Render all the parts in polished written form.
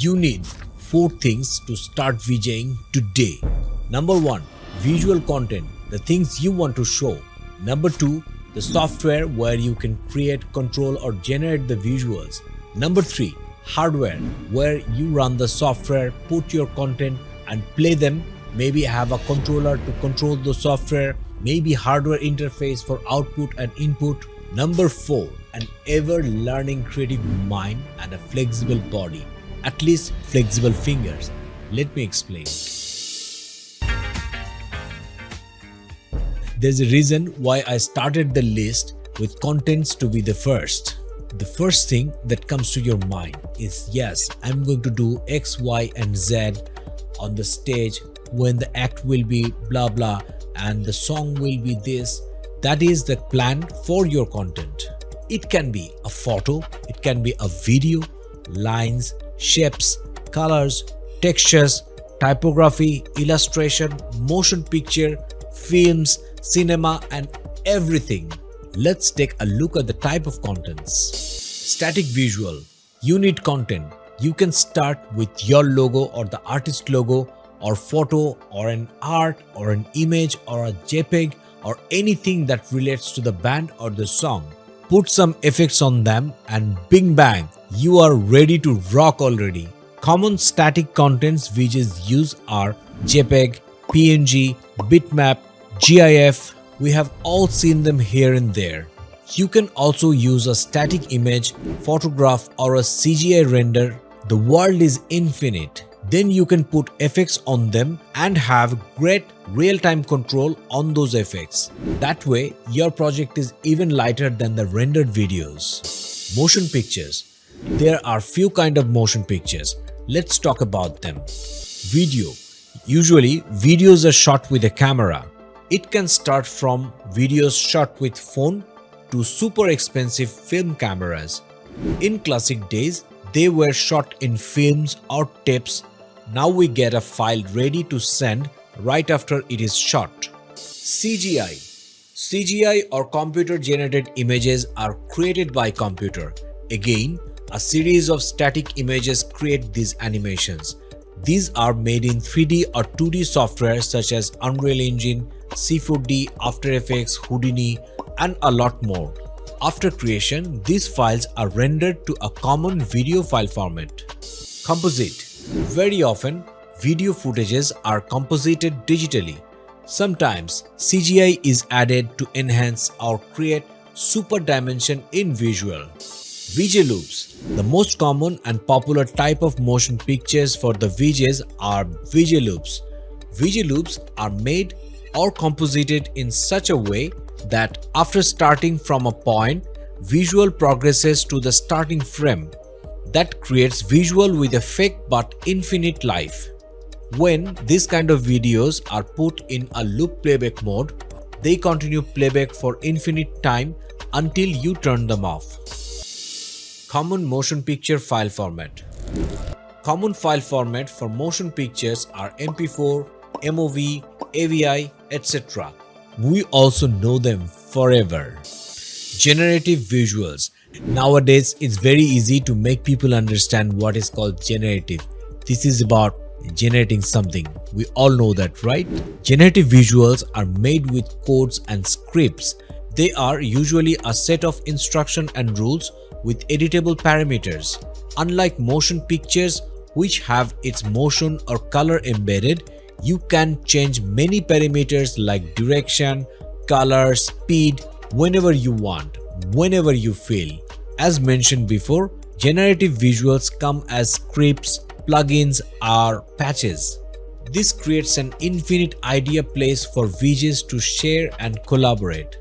You need 4 things to start VJing today. Number 1. Visual content, the things you want to show. Number 2. The software where you can create, control or generate the visuals. Number 3. Hardware, where you run the software, put your content and play them. Maybe have a controller to control the software, maybe hardware interface for output and input. Number 4. An ever-learning creative mind and a flexible body, at least flexible fingers. Let me explain. There's a reason why I started the list with contents to be the first. The first thing that comes to your mind is, yes, I'm going to do X, Y and Z on the stage when the act will be blah blah and the song will be this. That is the plan for your content. It can be a photo, it can be a video, lines, shapes, colors, textures, typography, illustration, motion picture, films, cinema and everything. Let's take a look at the type of contents. Static visual. You need content. You can start with your logo or the artist logo or photo or an art or an image or a JPEG or anything that relates to the band or the song. Put some effects on them and bing bang, you are ready to rock already. Common static contents VJs use are JPEG, PNG, bitmap, GIF. We have all seen them here and there. You can also use a static image, photograph or a CGI render. The world is infinite. Then you can put effects on them and have great real-time control on those effects. That way, your project is even lighter than the rendered videos. Motion pictures. There are few kind of motion pictures. Let's talk about them. Video. Usually, videos are shot with a camera. It can start from videos shot with phone to super expensive film cameras. In classic days, they were shot in films or tapes. Now we get a file ready to send right after it is shot. CGI. CGI or computer generated images are created by computer. Again, a series of static images create these animations. These are made in 3D or 2D software such as Unreal Engine, C4D, After Effects, Houdini and a lot more. After creation, these files are rendered to a common video file format. Composite. Very often, video footages are composited digitally. Sometimes, CGI is added to enhance or create super dimension in visual. VJ loops. The most common and popular type of motion pictures for the VJs are VJ loops. VJ loops are made or composited in such a way that after starting from a point, visual progresses to the starting frame. That creates visual with a fake but infinite life. When these kind of videos are put in a loop playback mode, they continue playback for infinite time until you turn them off. Common motion picture file format. Common file format for motion pictures are MP4, MOV, AVI, etc. We also know them forever. Generative visuals. Nowadays, it's very easy to make people understand what is called generative. This is about generating something. We all know that, right? Generative visuals are made with codes and scripts. They are usually a set of instruction and rules with editable parameters. Unlike motion pictures, which have its motion or color embedded, you can change many parameters like direction, color, speed, whenever you want, whenever you feel. As mentioned before, generative visuals come as scripts, plugins, or patches. This creates an infinite idea place for VJs to share and collaborate.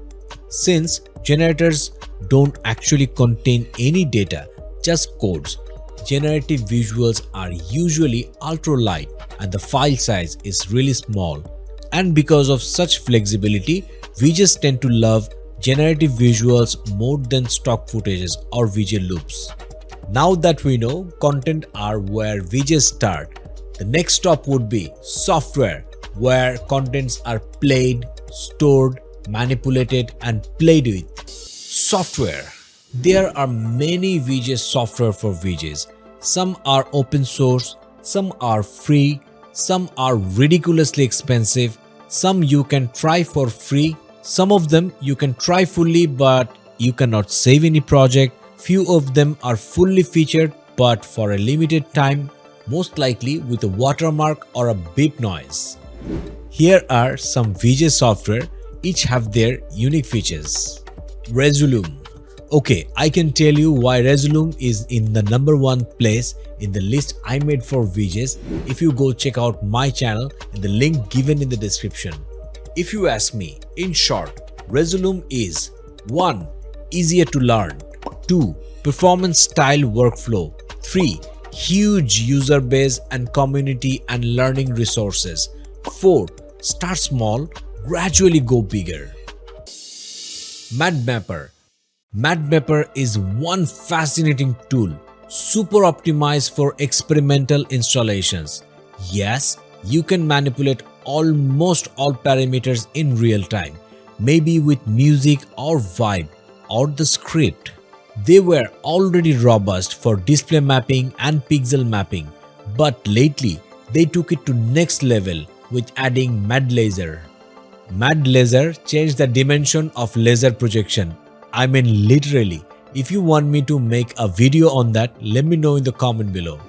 Since generators don't actually contain any data, just codes, generative visuals are usually ultra light and the file size is really small. And because of such flexibility, VJs tend to love generative visuals more than stock footages or VJ loops. Now that we know content are where VJs start, the next stop would be software, where contents are played, stored, manipulated and played with. Software. There are many VJ software for VJs. Some are open source, some are free, some are ridiculously expensive, some you can try for free, some of them you can try fully but you cannot save any project, few of them are fully featured but for a limited time, most likely with a watermark or a beep noise. Here are some VJ software, each have their unique features. Resolume. Okay, I can tell you why Resolume is in the #1 place in the list I made for VJs if you go check out my channel in the link given in the description. If you ask me, in short, Resolume is 1. Easier to learn, 2. Performance style workflow, 3. Huge user base and community and learning resources, 4. Start small, gradually go bigger. Madmapper. Madmapper is one fascinating tool, super optimized for experimental installations. Yes, you can manipulate almost all parameters in real time, maybe with music or vibe or the script. They were already robust for display mapping and pixel mapping, but lately they took it to next level with adding Mad Laser. Mad Laser changed the dimension of laser projection. I mean literally. If you want me to make a video on that, let me know in the comment below.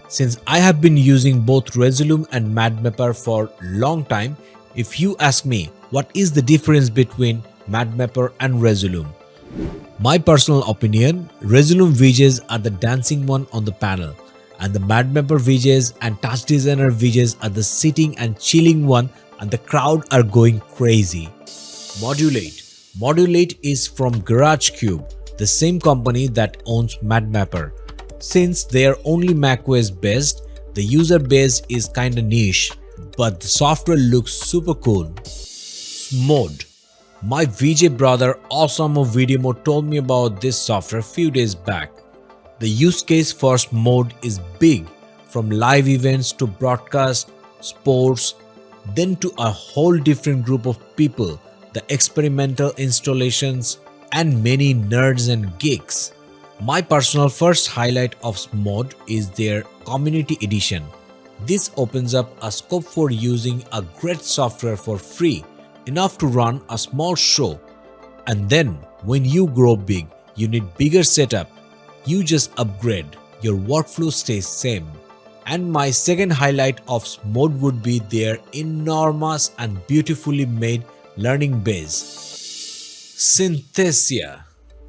Since I have been using both Resolume and Madmapper for long time, if you ask me what is the difference between Madmapper and Resolume, my personal opinion, Resolume VJs are the dancing one on the panel and the Madmapper VJs and Touch Designer VJs are the sitting and chilling one and the crowd are going crazy. Modulate. Modulate is from GarageCube, the same company that owns Madmapper. Since they are only macOS based, the user base is kinda niche, but the software looks super cool. Mode. My VJ brother Awesome of Video Mode told me about this software few days back. The use case for Mode is big, from live events to broadcast, sports, then to a whole different group of people, the experimental installations, and many nerds and geeks. My personal first highlight of Mode is their Community Edition. This opens up a scope for using a great software for free, enough to run a small show. And then when you grow big, you need bigger setup. You just upgrade, your workflow stays same. And my second highlight of Mode would be their enormous and beautifully made learning base. Synthesia.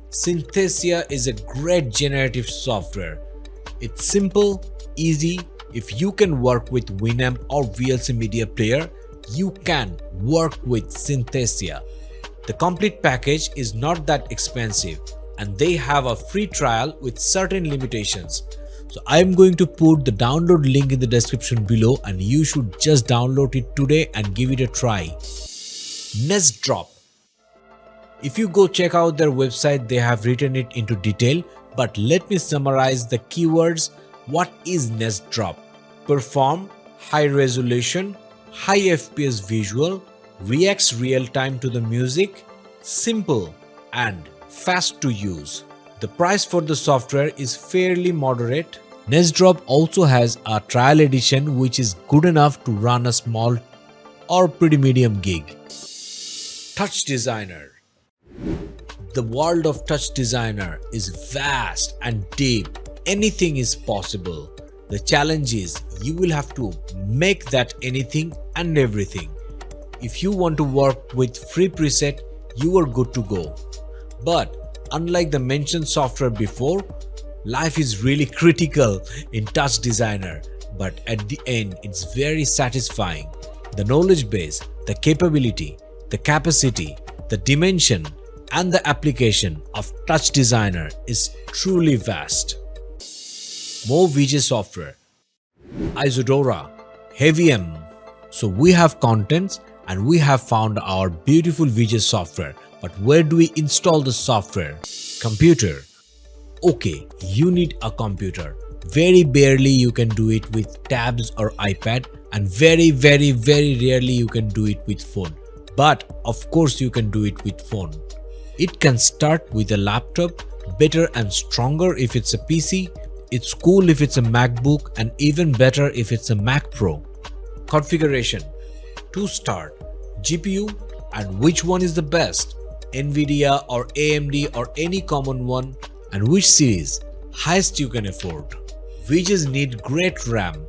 Synthesia is a great generative software. It's simple, easy. If you can work with Winamp or VLC Media Player, you can work with Synthesia. The complete package is not that expensive and they have a free trial with certain limitations. So I am going to put the download link in the description below and you should just download it today and give it a try. Nest Drop. If you go check out their website, they have written it into detail, but let me summarize the keywords. What is Nest Drop? Perform high resolution, high FPS visual, reacts real time to the music, simple and fast to use. The price for the software is fairly moderate. Nest Drop also has a trial edition which is good enough to run a small or pretty medium gig. Touch Designer. The world of Touch Designer is vast and deep. Anything is possible. The challenge is you will have to make that anything and everything. If you want to work with free preset, you are good to go. But unlike the mentioned software before, life is really critical in Touch Designer, but at the end it's very satisfying. The knowledge base, the capability, the capacity, the dimension and the application of Touch Designer is truly vast. More VJ software. Isodora, Heavy M. So we have contents and we have found our beautiful VJ software. But where do we install the software? Computer. Okay, you need a computer. Very barely you can do it with tabs or iPad, and very rarely you can do it with phone. But of course you can do it with phone. It can start with a laptop, better and stronger if it's a PC, It's cool if it's a MacBook and even better if it's a Mac Pro. Configuration. To start, GPU and which one is the best, Nvidia or AMD or any common one, and which series, highest you can afford. VJs need great RAM.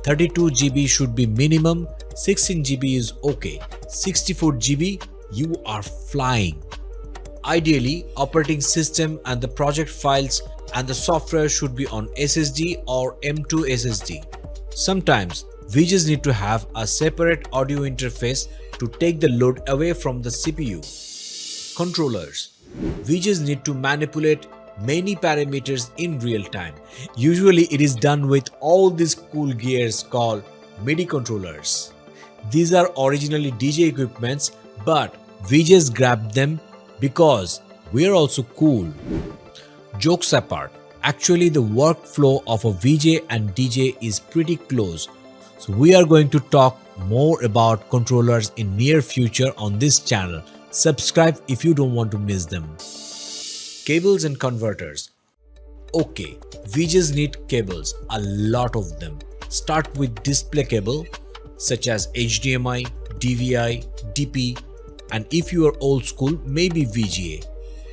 32 GB should be minimum, 16 GB is okay, 64 GB you are flying. Ideally, operating system and the project files and the software should be on SSD or M2 SSD. Sometimes VJs need to have a separate audio interface to take the load away from the CPU. Controllers. VJs need to manipulate many parameters in real time. Usually it is done with all these cool gears called MIDI controllers. These are originally DJ equipments, but VJs grabbed them because we are also cool. Jokes apart, actually the workflow of a VJ and DJ is pretty close. So we are going to talk more about controllers in near future on this channel. Subscribe if you don't want to miss them. Cables and converters. Okay, VJs need cables, a lot of them. Start with display cable such as HDMI, DVI, DP, and if you are old school, maybe VGA.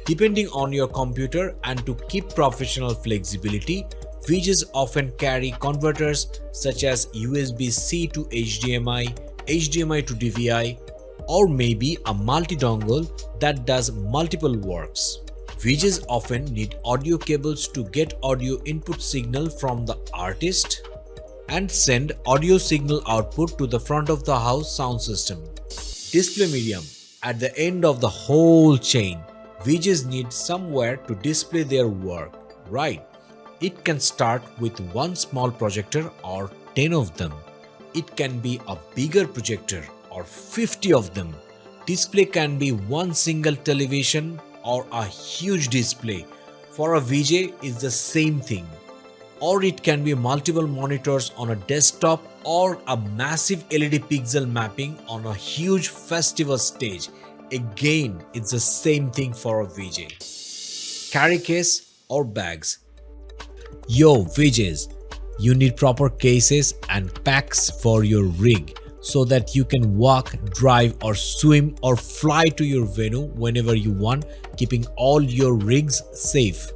Depending on your computer and to keep professional flexibility, VJs often carry converters such as USB-C to HDMI, HDMI to DVI, or maybe a multi-dongle that does multiple works. VJs often need audio cables to get audio input signal from the artist and send audio signal output to the front of the house sound system. Display medium. At the end of the whole chain, VJs need somewhere to display their work, right? It can start with one small projector or 10 of them. It can be a bigger projector or 50 of them. Display can be one single television or a huge display. For a VJ, it's the same thing. Or it can be multiple monitors on a desktop or a massive LED pixel mapping on a huge festival stage. Again, it's the same thing for a VJ. Carry case or bags. Yo VJs, you need proper cases and packs for your rig so that you can walk, drive or swim or fly to your venue whenever you want, keeping all your rigs safe.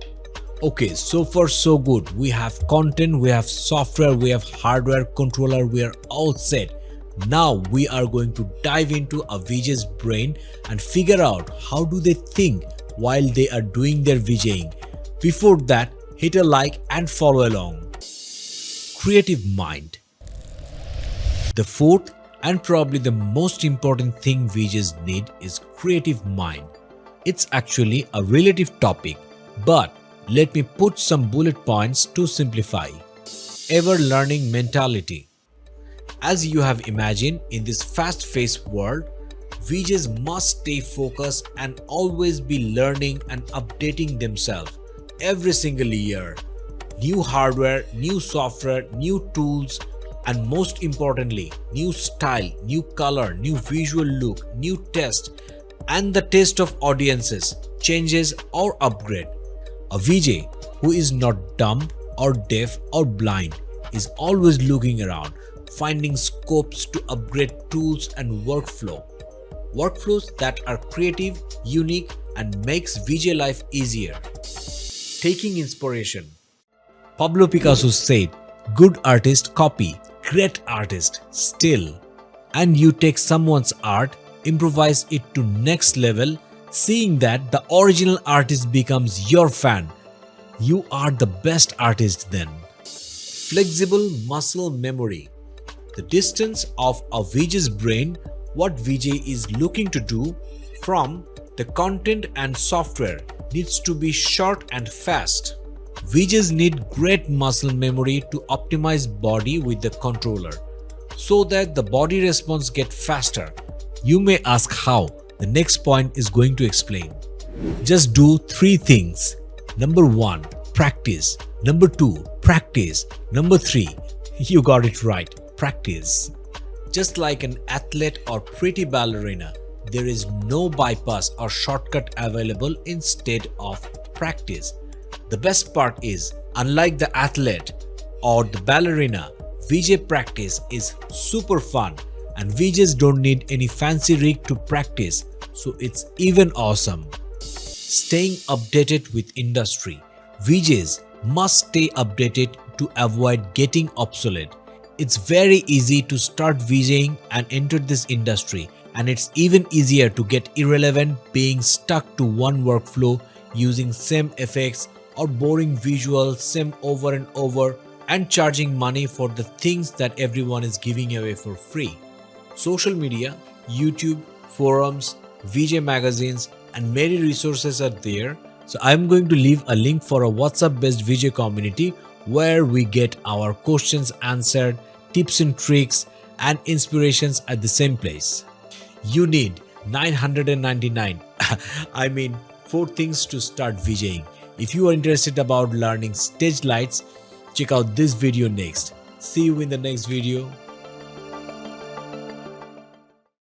Okay, so far so good. We have content, we have software, we have hardware, controller, we are all set. Now we are going to dive into a VJ's brain and figure out how do they think while they are doing their VJing. Before that, hit a like and follow along. Creative mind. The fourth and probably the most important thing VJs need is creative mind. It's actually a relative topic, but let me put some bullet points to simplify. Ever learning mentality. As you have imagined, in this fast-paced world, VJs must stay focused and always be learning and updating themselves every single year. New hardware, new software, new tools, and most importantly, new style, new color, new visual look, new taste, and the taste of audiences changes or upgrade. A VJ who is not dumb or deaf or blind is always looking around, finding scopes to upgrade tools and workflows that are creative, unique, and makes VJ life easier. Taking inspiration. Pablo Picasso said, "Good artist copy, great artist steal." And you take someone's art, improvise it to next level, seeing that the original artist becomes your fan. You are the best artist then. Flexible muscle memory. The distance of a VJ's brain, what VJ is looking to do from the content and software needs to be short and fast. VJs need great muscle memory to optimize body with the controller so that the body response gets faster. You may ask how. The next point is going to explain. Just do 3 things. Number 1, practice. Number 2, practice. Number 3, you got it right, practice. Just like an athlete or pretty ballerina, there is no bypass or shortcut available instead of practice. The best part is Unlike the athlete or the ballerina, VJ practice is super fun and VJs don't need any fancy rig to practice, so it's even awesome. Staying updated with industry. VJs must stay updated to avoid getting obsolete. It's very easy to start VJing and enter this industry, and it's even easier to get irrelevant being stuck to one workflow using same effects or boring visuals same over and over and charging money for the things that everyone is giving away for free. Social media, YouTube, forums, VJ magazines and many resources are there. So I'm going to leave a link for a WhatsApp based VJ community where we get our questions answered, tips and tricks and inspirations at the same place. You need 999 I mean 4 things to start VJing. If you are interested about learning stage lights, check out this video next. See you in the next video.